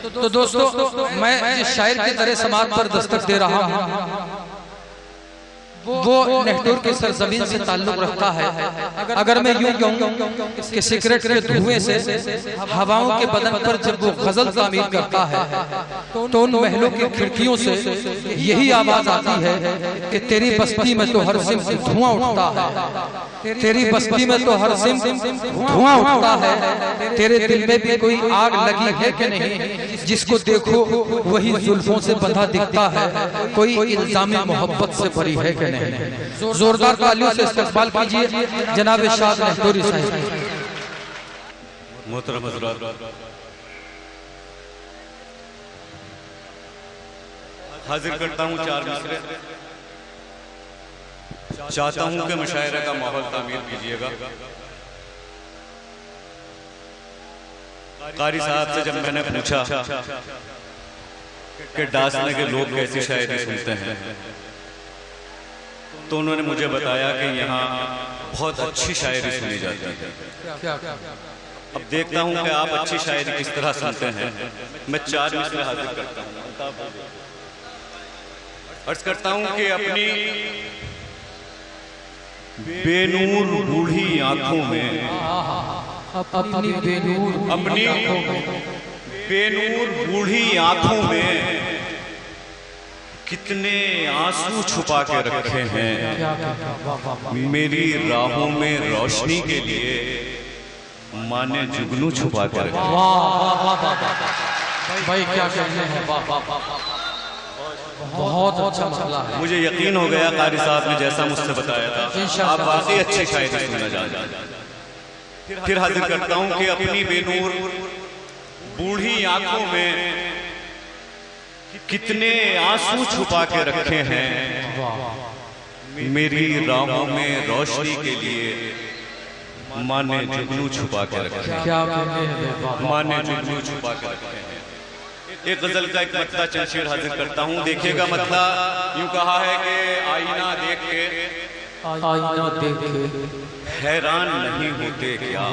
तो दोस्तों मैं जिस शायर की तरह समाज पर दस्तक दे रहा हूँ वो नेहटूर की सरजमीन से ताल्लुक रखता है। अगर मैं यूं कहूं कि सिगरेट के धुएं से हवाओं के बदन पर जब वो गजल तामीर करता है तो उन महलों की खिड़कियों से यही आवाज आती है कि तेरी बस्ती में तो हर सिम धुआं उठता है, तेरी बस्ती में तो हर सिम धुआं उठता है, तेरे दिल में भी कोई आग लगी है कि नहीं, जिसको देखो वही जुल्फों से बंधा दिखता है, कोई इल्जामी मोहब्बत से भरी है कि नहीं। जोरदार तालियों से इस्तकबाल कीजिए जनाब शाद नेहटूरी साहब। मोहतरम हज़रात, हाजिर करता हूँ चार मिसरे। चाहता हूँ कि मुशायरे का माहौल तामीर कीजिएगा। कारी साहब से जब मैंने पूछा कि डासने के लोग कैसी शायरी सुनते हैं तो उन्होंने मुझे बताया कि यहाँ बहुत अच्छी शायरी सुनी जाती है। अब देखता हूँ कि आप अच्छी शायरी किस तरह सुनते हैं। मैं चार मिसरे हाजिर करता हूँ। अर्ज करता हूँ कि अपनी बेनूर बूढ़ी आंखों में, अपनी बेनूर बूढ़ी आंखों में कितने आंसू छुपा के रखे हैं, मेरी राहों में रोशनी के लिए माँ ने जुगनू छुपा के रखे। भाई क्या कहते हैं, बहुत अच्छा मसला है। मुझे यकीन हो गया कारी साहब ने जैसा मुझसे बताया था आप वाकई अच्छी शायरी सुनना जानते। फिर हाजिर करता हूँ कि अपनी बेनूर बूढ़ी आंखों में कितने आंसू छुपा के रखे हैं, मेरी राहों में रोशनी के लिए माँ ने जुगनू छुपा के रखे हैं, माँ ने जुगनू छुपा के रखे हैं। एक गजल का एक मतला चंद शेर हाजिर करता हूँ। देखिएगा मतला यूं कहा है कि आईना देख के हैरान नहीं होते क्या,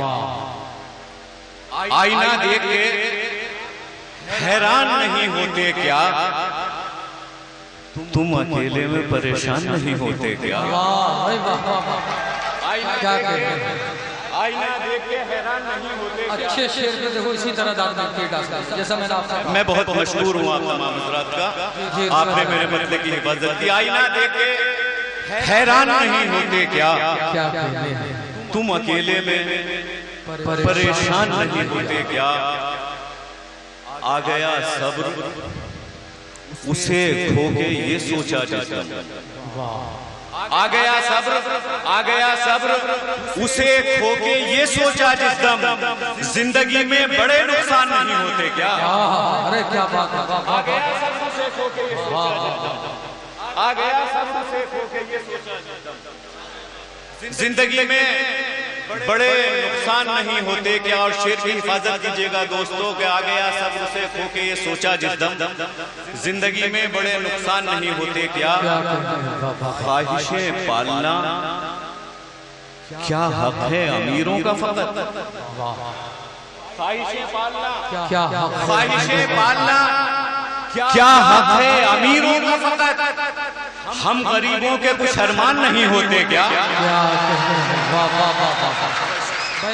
आईना देख के हैरान नहीं होते क्या, तुम अकेले में परेशान नहीं होते क्या। आईना देख के हैरान नहीं होते क्या। अच्छे शेर पे देखो इसी तरह दाद जैसा मैंने आपसे, मैं बहुत मशहूर हूँ आप तमाम हज़रात का, आपने मेरे मतले की हिफाजत की। आईना देख के हैरान नहीं होते क्या, तुम अकेले में परेशान नहीं होते क्या। आ गया सब्र उसे खो के ये सोचा जिसने, आ गया सब्र उसे खो के ये सोचा जिस दम, जिंदगी में बड़े नुकसान नहीं होते क्या। अरे क्या बात है, आ गया सब्र उसे खो के ये सोचा जिस दम, जिंदगी में बड़े नुकसान नहीं होते क्या। और शेर की हिफाजत कीजिएगा दोस्तों कि आ गया सब्र से खो के ये सोचा जिस दम, जिंदगी में बड़े नुकसान नहीं होते क्या। ख्वाहिशें पालना क्या हक है अमीरों का फकत, ख्वाहिशें पालना क्या हक है अमीरों का फकत, हम गरीबों के कुछ अरमान नहीं होते क्या।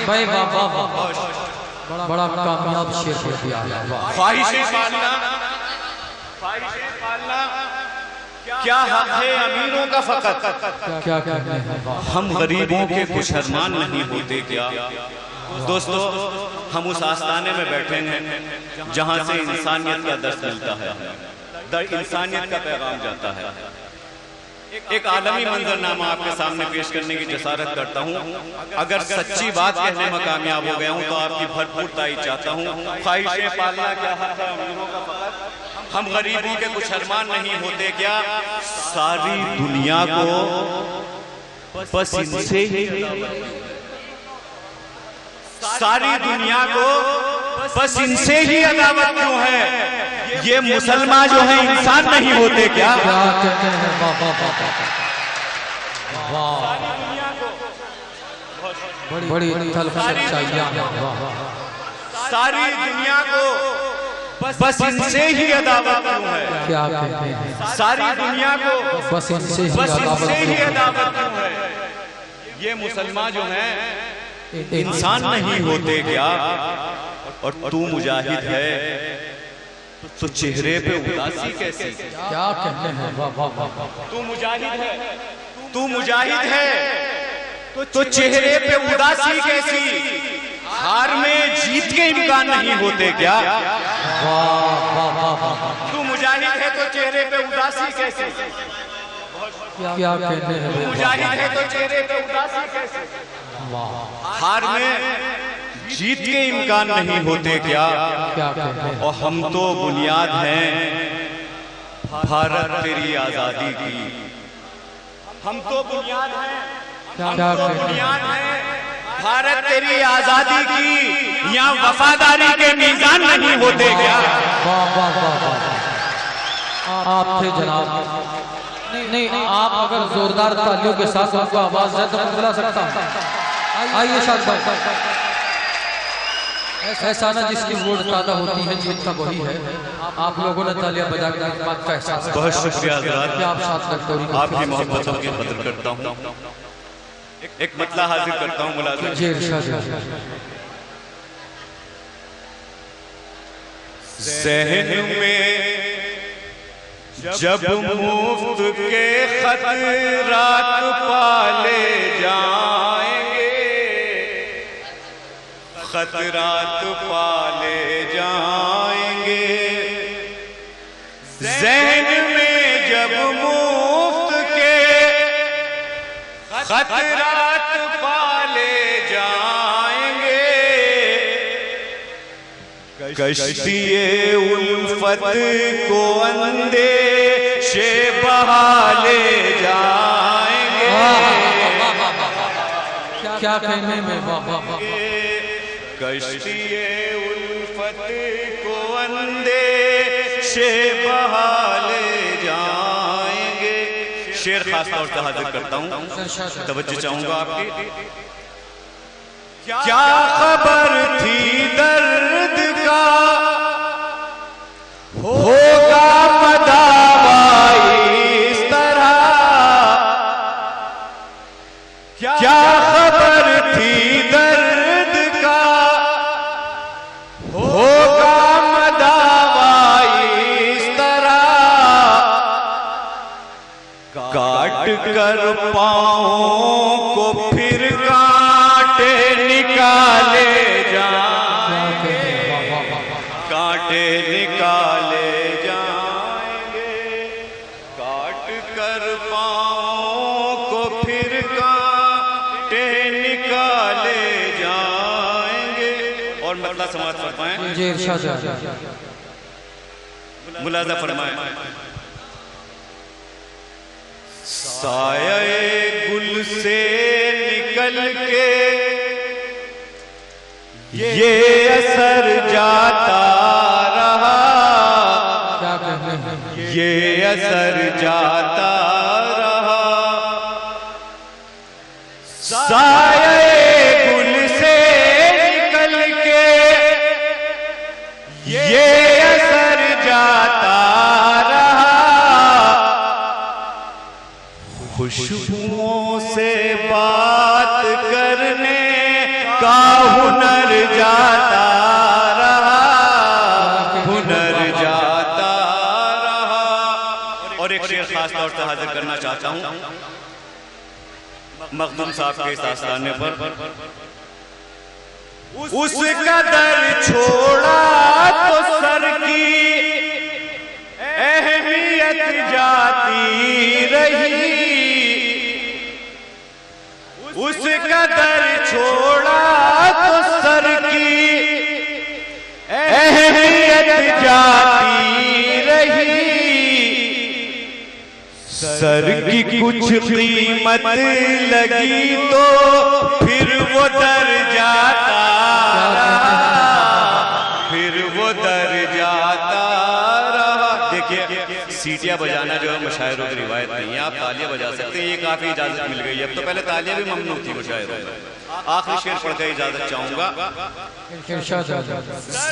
भाई बड़ा कामयाब शेर हो गया। ख्वाहिशें पालना क्या हक है अमीरों का फकत, क्या हम गरीबों के कुछ अरमान नहीं होते क्या। दोस्तों हम उस आस्थाने में बैठे हैं जहां से इंसानियत का दर्स मिलता है, इंसानियत का पैगाम जाता है। एक आलमी मंजरनामा आपके सामने पेश करने की जसारत करता हूँ। अगर सच्ची बात कहने में कामयाब हो गया हूँ तो आपकी भरपूर ताईद चाहता हूँ। ख्वाहिशें पालना क्या हक है अमीरों का फकत, हम गरीबों के कुछ अरमान नहीं होते क्या। सारी दुनिया को बस इनसे ही, सारी दुनिया को बस इनसे ही अदावत क्यों है, ये मुसलमान जो है इंसान नहीं होते क्या। बड़ी सारी दुनिया को बस इनसे ही अदावत क्यों है? क्या कहते हैं? सारी दुनिया को बस इनसे ही अदावत क्यों है? ये मुसलमान जो हैं इंसान नहीं होते क्या? और तू मुजाहिद है तो चेहरे पे उदासी कैसी? क्या कहते हैं? वाह वाह वाह। तू मुजाहिद है तो चेहरे पे उदासी कैसी? हार में जीत के इम्कान नहीं होते क्या? तू मुजाहिद है तो चेहरे पे उदासी कैसी? क्या कहते हैं? तू मुजाहिद है तो चेहरे पे उदासी कैसी? हार में जीत के इम्कान नहीं होते क्या? क्या कहते हैं? और हम तो बुनियाद हैं भारत तेरी आजादी की। हम तो बुनियाद हैं, बुनियाद हैं भारत तेरी आजादी की। यहाँ वफादारी के मीज़ान नहीं होते क्या? वाह वाह वाह वाह। आप थे जनाब। नहीं, आप अगर जोरदार तालियों के साथ उनको आवाज है तो मैं बुला सकता हूँ। आइए शाद भाई। ऐसा ना जिसकी वोट ज्यादा होती है जीतता वही है। आप लोगों ने तालियां बजा के इस बात का एहसास। बहुत शुक्रिया हज़रात। आप साथ लखनऊ आपकी मोहब्बतों की कदर करता हूँ। एक मतला हाजिर करता हूँ मुलाज़िम। जी इरशाद। ज़हन में जब मुफ्त के खतरात पाले जाएंगे, खतरात पाले जाएंगे। ज़हन में जब मुफ्त के खतरात पाले जाएंगे, कश्ती-ए उल्फत को अंदेशे बहाले जाएंगे। क्या कहने में? कश्ती-ए उल्फत को अंदेशे बहाले जाएंगे। शेर खास तौर से हाजिर करता हूँ, तवज्जो चाहूंगा आपकी। क्या खबर थी दर्द का होगा मदावाई इस तरह? क्या खबर थी दर्द का होगा मदावाई इस तरह? काट कर पाँव को फिर कांटे निकाले जाएंगे, कांटे निकाले जाएंगे। काट कर पाँव को फिर कांटे निकाले जाएंगे। और मतलब समाज फरमाएं। जी इरशाद। मुलाजा फरमाएं। साये गुल से निकल के ये असर जाता रहा, क्या कहने हैं? ये असर जाता रहा। साये गुल से निकल के ये असर जाता रहा। खुशबुओं से बात करने का हुनर जाता रहा, हुनर जाता रहा। और एक शेर खास तौर से हाजिर करना चाहता हूँ मखदूम साहब के इस आस्थाने पर। उसका दर छोड़ा तो सर की अहमियत जाती रही। उसका दर छोड़ा तो सर की अहमियत जाती रही। सर की कुछ कीमत लगी तो फिर वो दर जाता रहा, फिर वो दर जाता रहा। देखिए सीटियां बजाना जो है मुशायरों की रिवायत नहीं है, आप तालियां बजा सकते हैं, ये काफी इजाजत मिल गई है। अब तो पहले तालियां भी ममनू थी मुशायरों में। आखिरी शेर पढ़ के इजाजत चाहूंगा।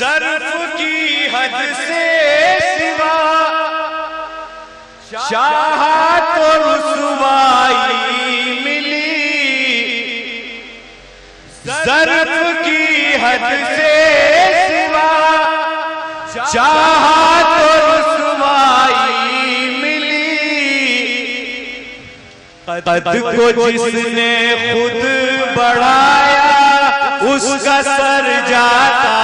ज़र्फ़ की हद से सिवा चाहा तो रुसवाई मिली, ज़र्फ़ की हद से सिवा चाहा तो रुसवाई मिली, कद को जिसने खुद बढ़ाया उसका सर जाता